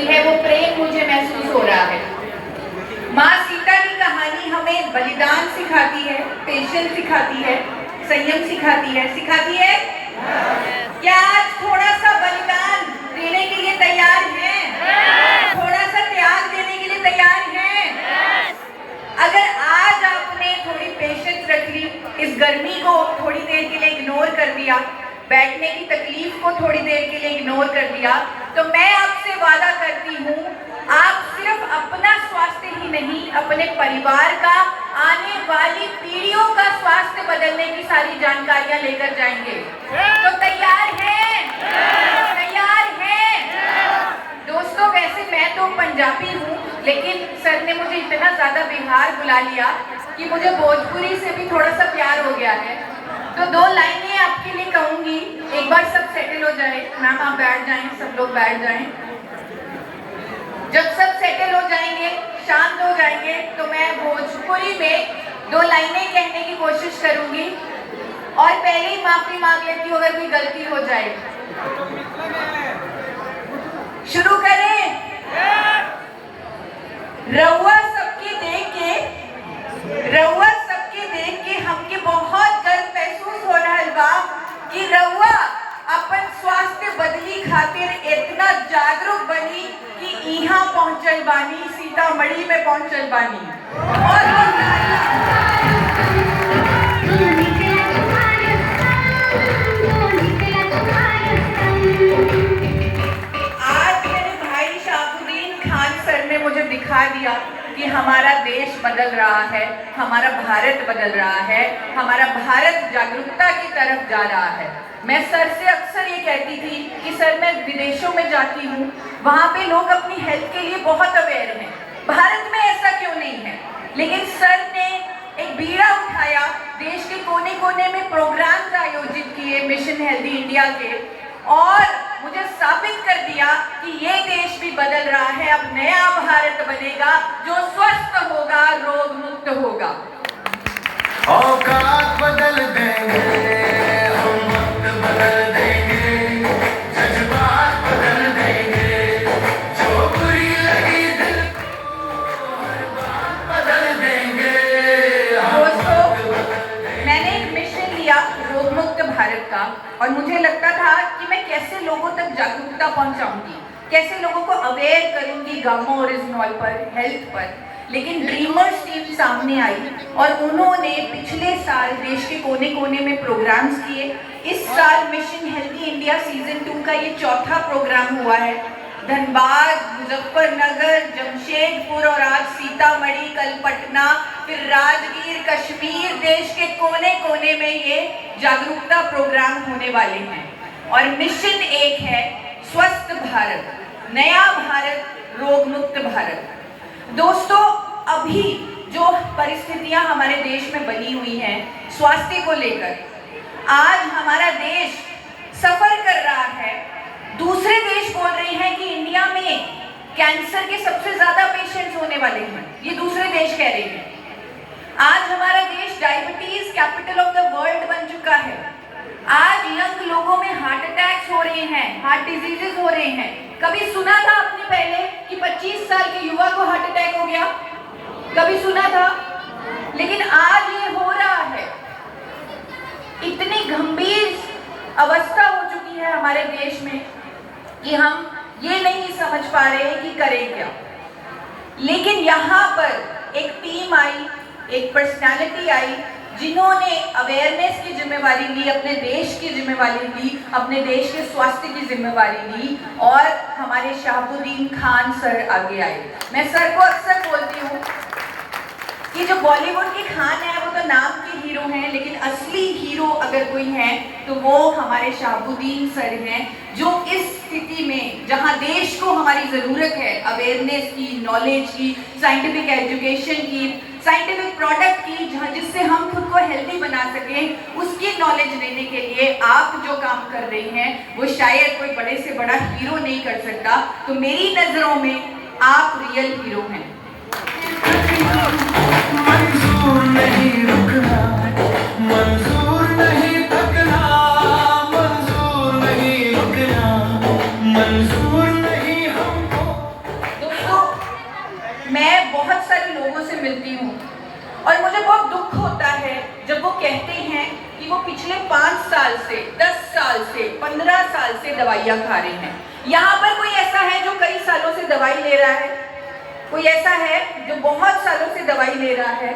मिली है, वो प्रेम मुझे महसूस हो रहा है। माँ सीता की कहानी हमें बलिदान सिखाती है, पेशेंस सिखाती है, संयम सिखाती है। क्या आज थोड़ा सा बलिदान देने के लिए तैयार हैं? थोड़ा सा त्याग देने के लिए तैयार हैं? अगर आज आपने थोड़ी पेशेंस रख ली, इस गर्मी को थोड़ी देर के लिए इग्नोर कर दिया, बैठने की तकलीफ को थोड़ी देर के लिए इग्नोर कर दिया, तो मैं आपसे वादा करती हूँ, आप सिर्फ अपना स्वास्थ्य ही नहीं, अपने परिवार का, आने वाली पीढ़ियों का स्वास्थ्य बदलने की सारी जानकारियां लेकर जाएंगे। तो तैयार हैं? तैयार हैं? दोस्तों, वैसे मैं तो पंजाबी हूँ, लेकिन सर ने मुझे इतना ज्यादा बिहार बुला लिया कि मुझे भोजपुरी से भी थोड़ा सा प्यार हो गया है। तो 2 लाइनें आपके लिए कहूंगी, एक बार सब सेटल हो जाए। मैम आप बैठ जाएं, सब लोग बैठ जाएं। जब सब सेटल हो जाएंगे, शांत हो जाएंगे, तो मैं भोजपुरी में 2 लाइनें कहने की कोशिश करूंगी और पहले ही माफी मांग लेती हूँ अगर कोई गलती हो जाए। शुरू करें? रउआ सबके देख के हमके बहुत गर्व महसूस हो रहा है बा कि रउआ अपन स्वास्थ्य बदली खातिर इतना जागरूक बनी कि यहाँ पहुंचल बानी, सीतामढ़ी में पहुंचल बानी। और आज मेरे भाई शाहबुद्दीन खान सर ने मुझे दिखा दिया कि हमारा देश बदल रहा है, हमारा भारत बदल रहा है, हमारा भारत जागरूकता की तरफ जा रहा है। मैं सर से अक्सर ये कहती थी कि सर मैं विदेशों में जाती हूँ, वहाँ पे लोग अपनी हेल्थ के लिए बहुत अवेयर हैं, भारत में ऐसा क्यों नहीं है? लेकिन सर ने एक बीड़ा उठाया, देश के कोने कोने में प्रोग्राम्स आयोजित किए मिशन हेल्दी इंडिया के, और मुझे साबित कर दिया कि ये देश भी बदल रहा है। अब नया भारत बनेगा जो स्वस्थ होगा, रोग मुक्त होगा। औकात बदल देंगे, हम वक्त बदल देंगे, जज्बात बदल देंगे, जो बुरी लगी दिल को हर बात बदल देंगे। दोस्तों, मैंने एक मिशन लिया रोग मुक्त भारत का, और मुझे लगता था कि मैं कैसे लोगों तक जागरूकता पहुंचाऊंगी, कैसे लोगों को अवेयर करूंगी गामा ओरिजिनॉल पर, हेल्थ पर। लेकिन ड्रीमर्स टीम सामने आई और उन्होंने पिछले साल देश के कोने कोने में प्रोग्राम्स किए। इस साल मिशन हेल्दी इंडिया सीजन 2 का ये 4था प्रोग्राम हुआ है। धनबाद, मुजफ्फरनगर, जमशेदपुर और आज सीतामढ़ी, कल पटना, फिर राजगीर, कश्मीर, देश के कोने कोने में ये जागरूकता प्रोग्राम होने वाले हैं। और मिशन एक है, स्वस्थ भारत, नया भारत, रोग मुक्त भारत। दोस्तों, अभी जो परिस्थितियां हमारे देश में बनी हुई हैं स्वास्थ्य को लेकर, आज हमारा देश सफर कर रहा है। दूसरे देश बोल रहे हैं कि इंडिया में कैंसर के सबसे ज्यादा पेशेंट्स होने वाले हैं, ये दूसरे देश कह रहे हैं। आज हमारा देश diabetes capital of the world बन चुका है। आज यंग लोगों में हार्ट अटैक्स हो रहे हैं, हार्ट डिजीजेस हो रहे हैं। कभी सुना था आपने पहले कि 25 साल के युवा को हार्ट अटैक हो गया? कभी सुना था? लेकिन आज ये हो रहा है। इतनी गंभीर अवस्था हो चुकी है हमारे देश में कि हम ये नहीं समझ पा रहे हैं कि करें क्या। लेकिन यहाँ पर एक टीम आई, एक पर्सनालिटी आई, जिन्होंने अवेयरनेस की जिम्मेवारी ली, अपने देश की जिम्मेवारी ली, अपने देश के स्वास्थ्य की जिम्मेवारी ली, और हमारे शाहबुद्दीन खान सर आगे आए। मैं सर को अक्सर बोलती हूँ कि जो बॉलीवुड के खान है वो तो नाम के हीरो हैं, लेकिन असली हीरो अगर कोई है तो वो हमारे शाहबुद्दीन सर हैं, जो इस स्थिति में जहां देश को हमारी ज़रूरत है अवेयरनेस की, नॉलेज की, साइंटिफिक एजुकेशन की, साइंटिफिक प्रोडक्ट की, जहाँ जिससे हम खुद को हेल्दी बना सकें, उसकी नॉलेज देने के लिए आप जो काम कर रही हैं वो शायद कोई बड़े से बड़ा हीरो नहीं कर सकता। तो मेरी नज़रों में आप रियल हीरो हैं। मंजूर नहीं रुकना, मंजूर नहीं थकना, मंजूर नहीं रुकना, मंजूर नहीं हमको साल से, 10 साल से, 15 साल से दवाइयाँ खा रहे हैं। यहाँ पर कोई ऐसा है जो कई सालों से दवाई ले रहा है? कोई ऐसा है जो बहुत सालों से दवाई ले रहा है?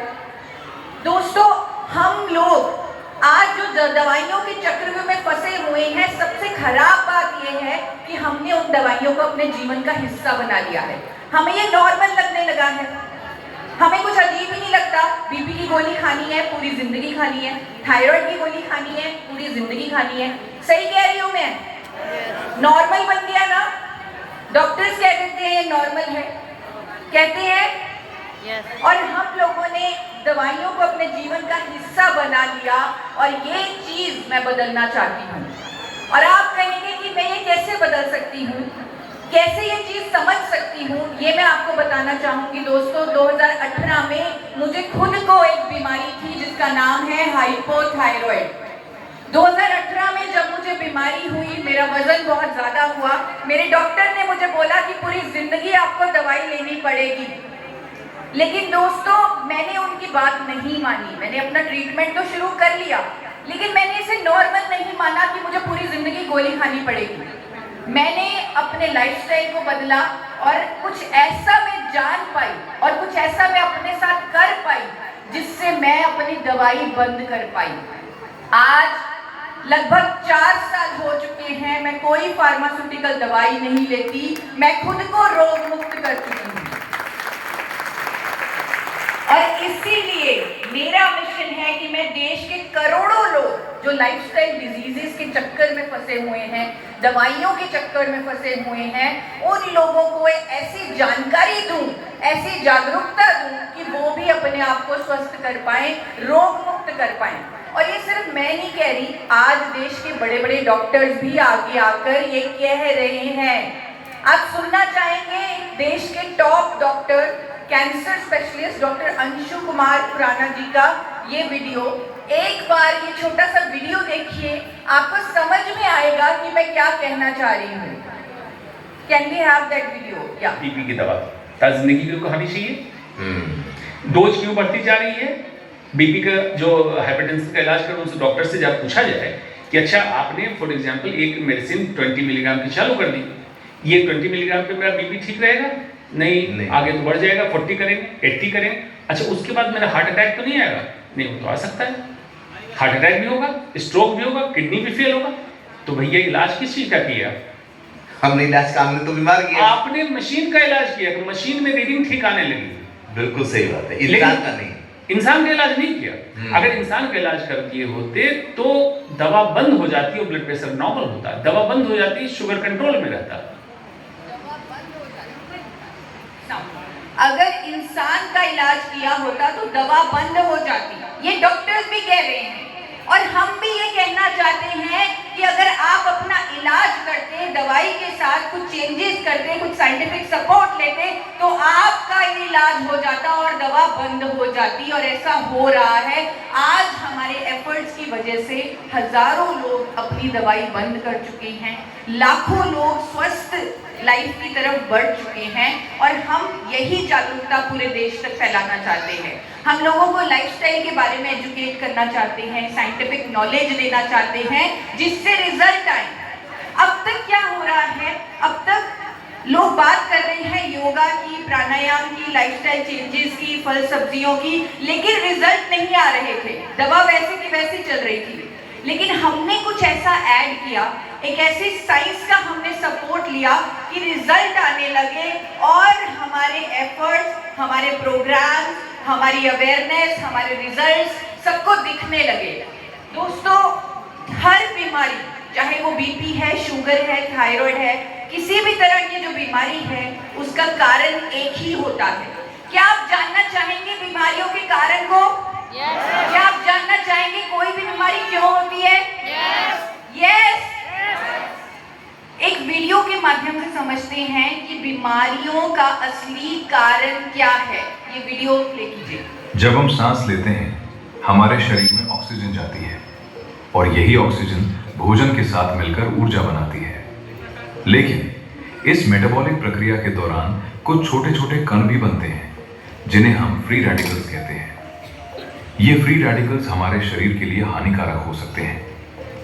दोस्तों, हम लोग आज जो दवाइयों के चक्र में फंसे हुए हैं, सबसे खराब बात यह है कि हमने उन दवाइयों को अपने जीवन का हिस्सा बना लिया है। हमें ये नॉर्मल लगने लगा है, हमें कुछ अजीब ही नहीं लगता। बीपी की गोली खानी है, पूरी जिंदगी खानी है। थायराइड की गोली खानी है, पूरी जिंदगी खानी है। सही कह रही हूँ मैं? नॉर्मल बन गया ना? डॉक्टर्स कह देते हैं ये नॉर्मल है, कहते हैं। और हम लोगों ने दवाइयों को अपने जीवन का हिस्सा बना लिया, और ये चीज मैं बदलना चाहती हूँ। और आप कहेंगे कि मैं ये कैसे बदल सकती हूँ, कैसे ये चीज समझ सकती हूँ? ये मैं आपको बताना चाहूंगी। दोस्तों, 2018 में मुझे खुद को एक बीमारी थी जिसका नाम है हाइपोथायरॉइड। 2018 में जब मुझे बीमारी हुई, मेरा वजन बहुत ज्यादा हुआ। मेरे डॉक्टर ने मुझे बोला कि पूरी जिंदगी आपको दवाई लेनी पड़ेगी। लेकिन दोस्तों, मैंने उनकी बात नहीं मानी। मैंने अपना ट्रीटमेंट तो शुरू कर लिया, लेकिन मैंने इसे नॉर्मल नहीं माना कि मुझे पूरी जिंदगी गोली खानी पड़ेगी। मैंने अपने लाइफस्टाइल को बदला, और कुछ ऐसा मैं जान पाई और कुछ ऐसा मैं अपने साथ कर पाई जिससे मैं अपनी दवाई बंद कर पाई। आज लगभग 4 साल हो चुके हैं, मैं कोई फार्मास्यूटिकल दवाई नहीं लेती। मैं खुद को रोग मुक्त कर चुकी हूँ, और इसीलिए मेरा मिशन है कि मैं देश के करोड़ों लोग जो लाइफस्टाइल डिजीजेस के चक्कर में फंसे हुए हैं, दवाइयों के चक्कर में फंसे हुए हैं, उन लोगों को ऐसी जानकारी दूं, ऐसी जागरूकता दूं कि वो भी अपने आप को स्वस्थ कर पाएं, रोग मुक्त कर पाएं। और ये सिर्फ मैं नहीं कह रही, आज देश के बड़े बड़े डॉक्टर्स भी आगे आकर ये कह रहे हैं। आप सुनना चाहेंगे देश के top doctor, cancer specialist doctor Anshu Kumar Khurana ji का ये वीडियो। एक बार ये छोटा सा वीडियो देखिए, आपको समझ में आएगा कि मैं क्या कहना चाह रही हूँ। Can we have that video? या बीपी की दवा क्या जिंदगी क्यों कहानी चाहिए? डोज क्यों बढ़ती जा रही है? बीपी का जो हाइपरटेंशन का इलाज करो, उनसे डॉक्टर से जब पूछा जाए कि अच्छा आपने फॉर एग्जांपल एक मेडिसिन 20 मिलीग्राम की चालू कर दी, ये 20 मिलीग्राम पे मेरा बीपी ठीक रहेगा? नहीं, आगे तो बढ़ जाएगा, 40 करेंगे, 80 करेंगे। अच्छा, उसके बाद मेरा हार्ट अटैक तो नहीं आएगा? नहीं, वो तो आ सकता है। हार्ट अटैक भी होगा, स्ट्रोक भी होगा, किडनी भी फेल होगा। तो भैया इलाज किस चीज का किया? हमने इलाज का, हमने तो बीमार किया। आपने मशीन का इलाज किया, तो मशीन में रीडिंग ठीक आने लगी। बिल्कुल सही बात है, इंसान का नहीं, इंसान का इलाज नहीं किया। अगर इंसान का इलाज कर दिए होते तो दवा बंद हो जाती और ब्लड प्रेशर नॉर्मल होता। दवा बंद हो जाती, शुगर कंट्रोल में रहता। अगर इंसान का इलाज किया होता तो दवा बंद हो जाती। ये डॉक्टर्स भी कह रहे हैं, और हम भी ये कहना चाहते हैं कि अगर आप अपना इलाज करते, दवाई के साथ कुछ चेंजेस करते, कुछ साइंटिफिक सपोर्ट लेते, तो आपका इलाज हो जाता और दवा बंद हो जाती। और ऐसा हो रहा है। आज हमारे एफर्ट्स की वजह से हजारों लोग अपनी दवाई बंद कर चुके हैं, लाखों लोग स्वस्थ लाइफ की तरफ बढ़ चुके हैं, और हम यही जागरूकता पूरे देश तक फैलाना चाहते हैं। हम लोगों को लाइफस्टाइल के बारे में एजुकेट करना चाहते हैं, साइंटिफिक नॉलेज देना चाहते हैं, जिससे रिजल्ट आए। अब तक क्या हो रहा है? अब तक लोग बात कर रहे हैं योगा की, प्राणायाम की, लाइफस्टाइल चेंजेस की, फल सब्जियों की, लेकिन रिजल्ट नहीं आ रहे थे। दवा वैसे की वैसी चल रही थी। लेकिन हमने कुछ ऐसा ऐड किया, एक ऐसी साइंस का हमने सपोर्ट लिया कि रिजल्ट आने लगे, और हमारे एफर्ट्स, हमारे प्रोग्राम, हमारी अवेयरनेस, हमारे रिजल्ट्स सबको दिखने लगे। दोस्तों, हर बीमारी, चाहे वो बीपी है, शुगर है, थायराइड है, किसी भी तरह की जो बीमारी है, उसका कारण एक ही होता है। क्या आप जानना चाहेंगे बीमारियों के कारण को? क्या आप जानना चाहेंगे कोई भी बीमारी क्यों होती है? यस। एक वीडियो के माध्यम से समझते हैं कि बीमारियों का असली कारण क्या है। ये वीडियो प्ले कीजिए। जब हम सांस लेते हैं, हमारे शरीर में ऑक्सीजन जाती है, और यही ऑक्सीजन भोजन के साथ मिलकर ऊर्जा बनाती है। लेकिन इस मेटाबॉलिक प्रक्रिया के दौरान कुछ छोटे छोटे कण भी बनते हैं, जिन्हें हम फ्री रेडिकल्स कहते हैं। ये फ्री रेडिकल्स हमारे शरीर के लिए हानिकारक हो सकते हैं।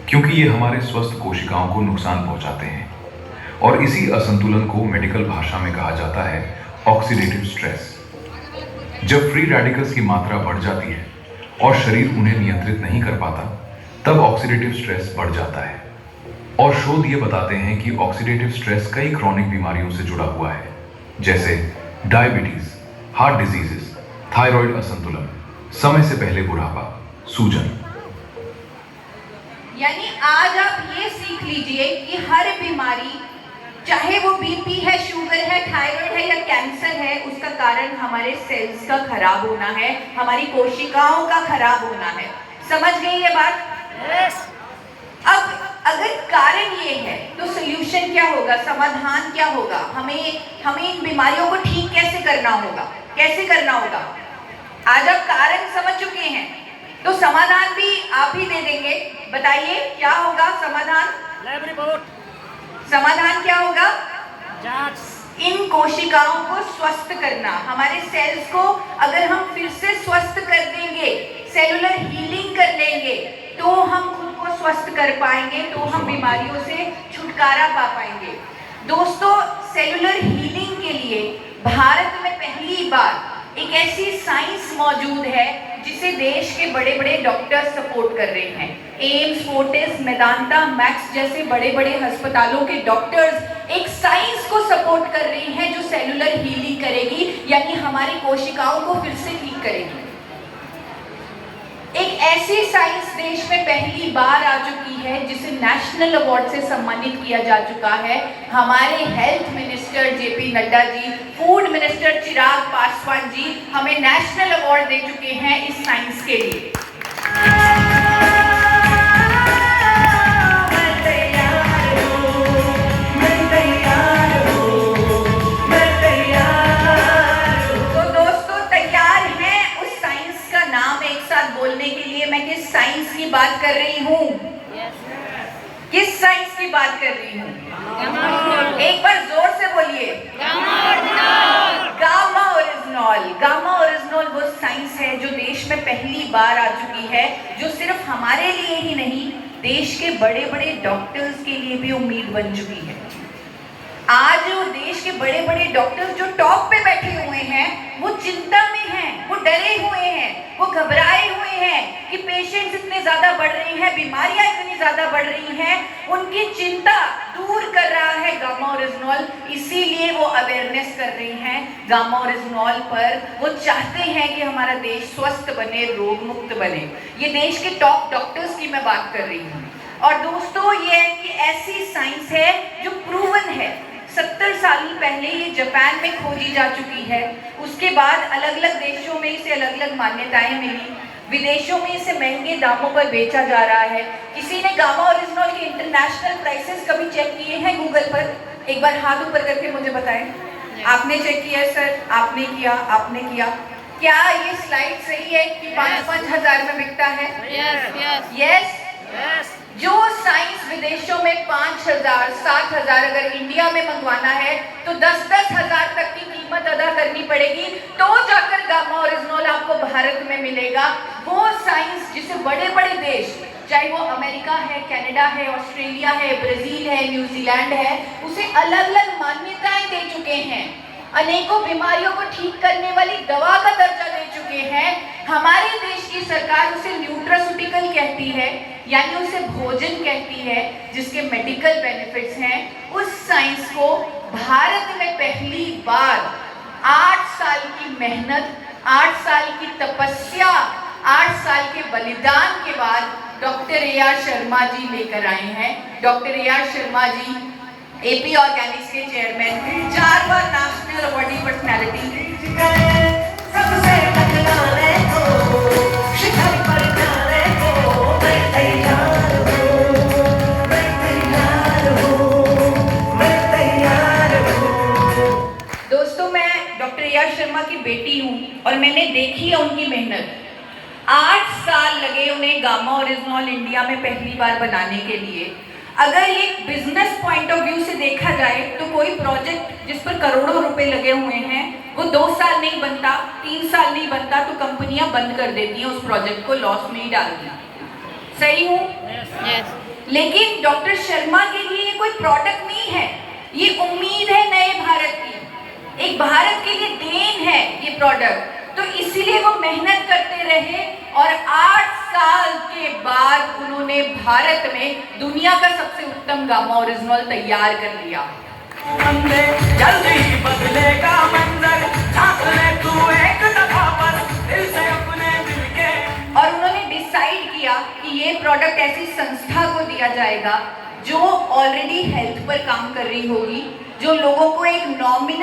क्योंकि ये हमारे स्वस्थ कोशिकाओं को नुकसान पहुंचाते हैं और इसी असंतुलन को मेडिकल भाषा में कहा जाता है ऑक्सीडेटिव स्ट्रेस। जब फ्री रेडिकल्स की मात्रा बढ़ जाती है और शरीर उन्हें नियंत्रित नहीं कर पाता, तब ऑक्सीडेटिव स्ट्रेस बढ़ जाता है। और शोध ये बताते हैं कि ऑक्सीडेटिव स्ट्रेस कई क्रॉनिक बीमारियों से जुड़ा हुआ है, जैसे डायबिटीज, हार्ट डिजीजेस, थायराइड असंतुलन, समय से पहले बुढ़ापा, सूजन। यानी आज आप ये सीख लीजिए कि हर बीमारी, चाहे वो बीपी है, शुगर है, थायराइड है या कैंसर है, उसका कारण हमारे सेल्स का खराब होना है, हमारी कोशिकाओं का खराब होना है। समझ गई ये बात? अब अगर कारण ये है तो सोल्यूशन क्या होगा, समाधान क्या होगा? हमें इन बीमारियों को ठीक कैसे करना होगा, कैसे करना होगा? आज आप कारण समझ चुके हैं तो समाधान भी आप ही दे देंगे। बताइए क्या होगा समाधान? लैब रिपोर्ट, समाधान क्या होगा? जांच। इन कोशिकाओं को स्वस्थ करना। हमारे सेल्स को अगर हम फिर से स्वस्थ कर देंगे, सेलुलर हीलिंग कर लेंगे, तो हम खुद को स्वस्थ कर पाएंगे, तो हम बीमारियों से छुटकारा पा पाएंगे। दोस्तों, सेलुलर हीलिंग के लिए भारत में पहली बार एक ऐसी साइंस मौजूद है जिसे देश के बड़े बड़े डॉक्टर सपोर्ट कर रहे हैं। एम्स, फोर्टिस, मेदांता, मैक्स जैसे बड़े बड़े अस्पतालों के डॉक्टर्स एक साइंस को सपोर्ट कर रहे हैं जो सेलुलर हीलिंग करेगी, यानी हमारी कोशिकाओं को फिर से ठीक करेगी। एक ऐसी साइंस देश में पहली बार आ चुकी है जिसे नेशनल अवार्ड से सम्मानित किया जा चुका है। हमारे health minister JP Nadda ji, food minister Chirag Paswan ji हमें नेशनल अवार्ड दे चुके हैं इस साइंस के लिए। बोलने के लिए मैं किस साइंस की बात कर रही हूँ? किस साइंस की बात कर रही हूँ? एक बार जोर से बोलिए। Gamma oryzanol. गामा ओरिजिनॉल वो साइंस है जो देश में पहली बार आ चुकी है, जो सिर्फ हमारे लिए ही नहीं, देश के बड़े बड़े डॉक्टर्स के लिए भी उम्मीद बन चुकी है। आज वो देश के बड़े बड़े डॉक्टर्स जो टॉप पे बैठे हुए हैं, वो चिंता में हैं, वो डरे हुए हैं, वो घबराए हुए हैं कि पेशेंट्स इतने ज्यादा बढ़ रही हैं, बीमारियां इतनी ज्यादा बढ़ रही हैं। उनकी चिंता दूर कर रहा है गामा ओरिजिनॉल, इसीलिए वो अवेयरनेस कर रही हैं गामा ओरिजिनॉल पर। वो चाहते हैं कि हमारा देश स्वस्थ बने, रोग मुक्त बने। ये देश के टॉप डॉक्टर्स की मैं बात कर रही हूँ। और दोस्तों, ये ऐसी साइंस है जो प्रूवन है। 70 साल पहले ये जापान में खोजी जा चुकी है। उसके बाद अलग अलग देशों में इसे अलग अलग मान्यताएं मिली। विदेशों में इसे महंगे दामों पर बेचा जा रहा है। किसी ने गामा ओरिजिनॉल के इंटरनेशनल प्राइसेस कभी चेक किए हैं गूगल पर? एक बार हाथ ऊपर करके मुझे बताएं। आपने चेक किया है सर? आपने किया? आपने किया? क्या ये स्लाइड सही है कि 5-5 हजार में बिकता है? यस। जो साइंस विदेशों में 5,000, 7,000 अगर इंडिया में मंगवाना है तो 10-10 हजार तक की कीमत अदा करनी पड़ेगी, तो जाकर गामा ओरिजिनॉल आपको भारत में मिलेगा। वो साइंस जिसे बड़े बड़े देश, चाहे वो अमेरिका है, कनाडा है, ऑस्ट्रेलिया है, ब्राजील है, न्यूजीलैंड है, उसे अलग अलग मान्यताएं दे चुके हैं। अनेकों बीमारियों को ठीक करने वाली दवा का दर्जा दे चुके हैं। हमारे देश की सरकार उसे न्यूट्रास्यूटिकल कहती है, यानी उसे भोजन कहती है, जिसके मेडिकल बेनिफिट्स हैं। उस साइंस को भारत में पहली बार 8 साल की मेहनत, 8 साल की तपस्या, 8 साल के बलिदान के बाद डॉक्टर ए.आर. शर्मा जी लेकर आए हैं। Doctor A R. Sharma ji AP organics के चेयरमैन, 4 बार नेशनल अवार्डी पर्सनालिटी। दोस्तों, मैं डॉक्टर ए.आर. शर्मा की बेटी हूँ और मैंने देखी है उनकी मेहनत। 8 साल लगे उन्हें गामा ओरिजिनॉल इंडिया में पहली बार बनाने के लिए। अगर ये बिजनेस पॉइंट ऑफ व्यू से देखा जाए तो कोई प्रोजेक्ट जिस पर करोड़ों रुपए लगे हुए हैं वो 2 साल नहीं बनता, 3 साल नहीं बनता, तो कंपनियां बंद कर देती हैं उस प्रोजेक्ट को, लॉस में ही डालती हैं। सही हूँ? लेकिन डॉक्टर शर्मा के लिए ये कोई प्रोडक्ट नहीं है, ये उम्मीद है नए भारत की, एक भारत के लिए देन है ये प्रोडक्ट। तो इसीलिए वो मेहनत करते रहे और 8 साल के बाद उन्होंने भारत में दुनिया का सबसे उत्तम गामा ओरिजिनल तैयार कर लिया। बंदे जल्दी ही बदलेगा मंजर, झांक ले तू एक दफा बस दिल से अपने दिल के। और उन्होंने डिसाइड किया कि ये प्रोडक्ट ऐसी संस्था को दिया जाएगा जो ऑलरेडी हेल्थ पर काम कर रही होगी, जो लोगों को एक नॉमिनल